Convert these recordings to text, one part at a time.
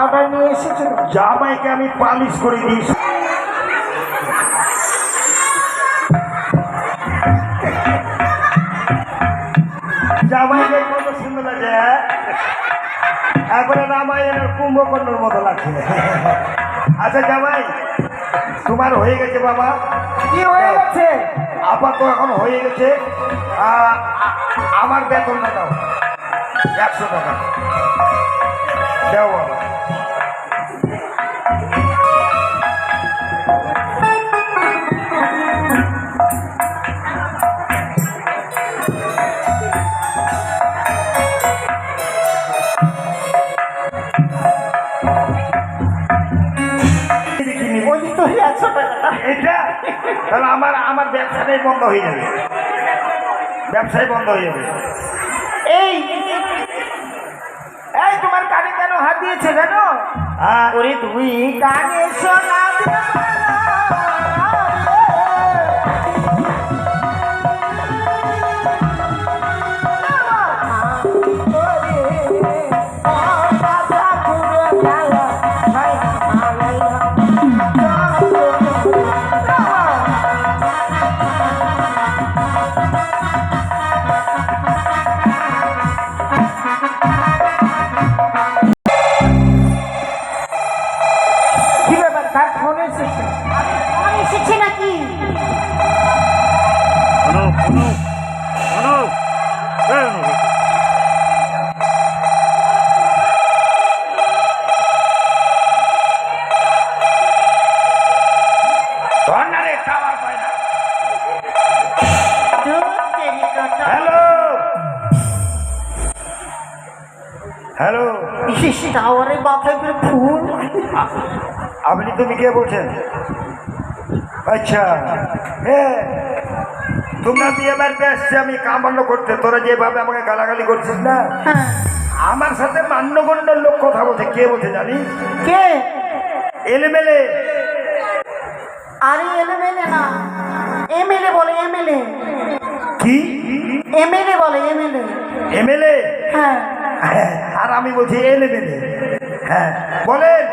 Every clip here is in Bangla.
পাউডার নিয়ে এসেছো? জামাইকে আমি পালিশ করে দিয়েছি। জামাইকে কত সুন্দর লাগে, একবারে রামায়ণের কুম্ভকর্ণের মতো লাগছে। আচ্ছা জামাই, তোমার হয়ে গেছে বাবা? কি হয়ে গেছে? আপাতত এখন হয়ে গেছে। আমার বেতনটা দাও, 100 টাকা দাও বাবা। এটা তাহলে আমার ব্যবসাটাই বন্ধ হয়ে যাবে, ব্যবসায় বন্ধ হয়ে যাবে। এই এই তোমার কানে কেন হাত দিয়েছে জানো? ওরে তুই কানে শোনা হ্যালো, টাওয়ারে মাথায় করে ফুল। আপনি তুমি কে বলছেন? আচ্ছা, হ্যাঁ তোমরা বিয়ে বাড়িতে আসছে আমি কামান্য করতে, তোরা যেভাবে আমাকে গালাগালি করছিস না, আমার সাথে মান্যগণ্যের লোক কথা বলছে। কে বলছে জানি? কে? এলেমেলে। আরে এলেমেলে না, এমএলএ বলে। এমএলএ কি? এমএলএ বলে, এমএলএ। এমএলএ? হ্যাঁ। আর আমি বলছি এলেমেলে। হ্যাঁ বলেন।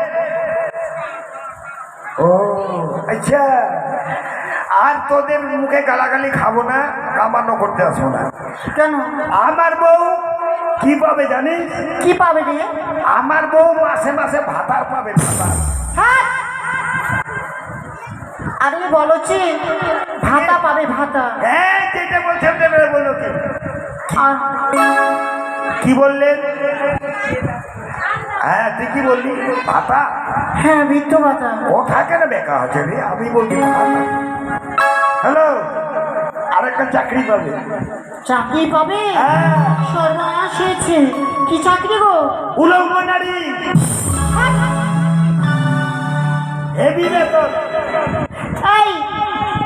ও আচ্ছা, আর তোদের মুখে গালাগালি খাবো না, কামান্য করতে আসবো না। কেন? আমার বউ কি পাবে জানিস? কি পাবে রে? আমার বউ মাসে মাসে ভাতার পাবে, ভাতার। আরে বলছি ভাতা পাবে, ভাতা। হ্যাঁ যেটা বলছেন বলো। কি বললেন? হ্যাঁ তুই কি বললি? ভাতা? হ্যাঁ বৃদ্ধ ভাতা। ও থাকে না, বেকার হচ্ছে রে, আমি বলছি ভাতা। হ্যালো, আরেকটা চাকরি পাবে। চাকরি পাবে? সর্বনাশ হয়েছে। কি চাকরি গো? উলঙ্গ নারী, হেভি বেতন। এই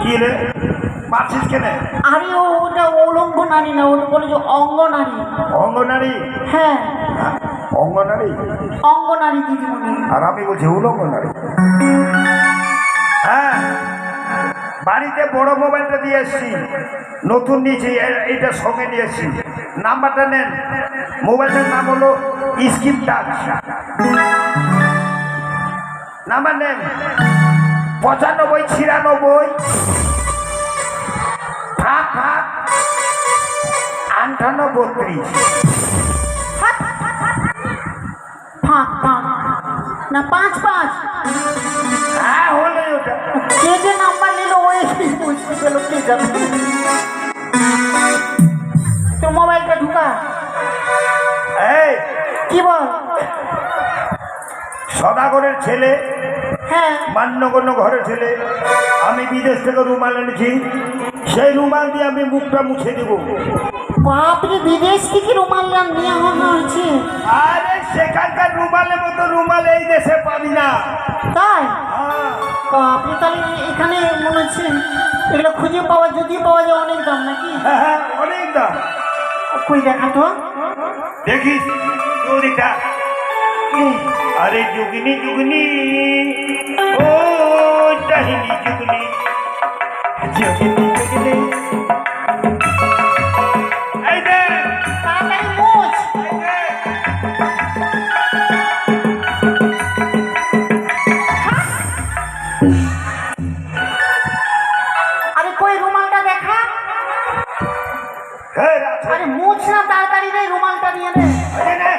কি রে মারছিস কেন? আরে ওটা উলঙ্গ নারী না, ওটা বলে যে অঙ্গ নারী। অঙ্গ নারী? হ্যাঁ অঙ্গ নারী, অঙ্গ নারী দিদিমণি। আর আমি বলছি উলঙ্গ নারী। হ্যাঁ বাড়িতে বড় মোবাইলটা দিয়ে এসছি, নতুন নিয়েছি, এইটা সঙ্গে নিয়ে এসছি। নাম্বারটা নেন। মোবাইলটার নাম হলো স্ক্রিন টাচ। নাম্বার নেন 95 96 58 32। না 55। হ্যাঁ হলে ওটা কে যে নাম্বার নিল ওই বুঝতে গেল। কে যাবে? তোর মোবাইলটা ঢুকা। এই কি বল? সদাগরের ছেলে, হ্যাঁ মান্যগণ্য ঘরের ছেলে। আমি বিদেশ থেকে রুমাল এনেছি, সেই রুমাল দিয়ে আমি মুখটা মুছে দেব। বাপরে, বিদেশ থেকে রুমাল নিয়ে আনা হয়েছে? আরে সেখানকার রুমালের মতো রুমাল এই দেশে পাবি না। তাই? বাপরে, তাহলে এখানে মনে হচ্ছে এগুলো খুঁজে পাওয়া, যদি পাওয়া যায় অনেক দাম নাকি? হ্যাঁ অনেক দাম। কই দেখা তো দেখিস চৌরিটা। अरे जुगनी जुगनी ओ टहनी जुगनी जुगनी जुगनी তাড়াতাড়ি মোচ। মুছ না তাড়াতাড়ি রে, রুমালটা নিয়ে নে। আরে নে।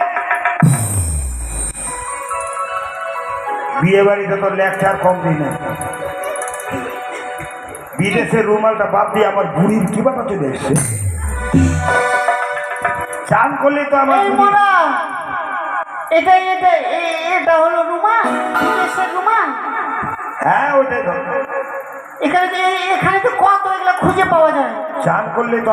বিয়ে বাড়িতে তো লেকচার কম দিই না। বিদেশের রুমালটা বাদ দিয়ে আমার বুড়ির কি বাবা চলে এসছে। চান করলে তো আমার এই বুড়ি মোরা, এটা হলো রুমাল, বিদেশের রুমাল। হ্যাঁ ওটাই তো এখানে তো কত এগুলো খুঁজে পাওয়া যায়। চান করলে তো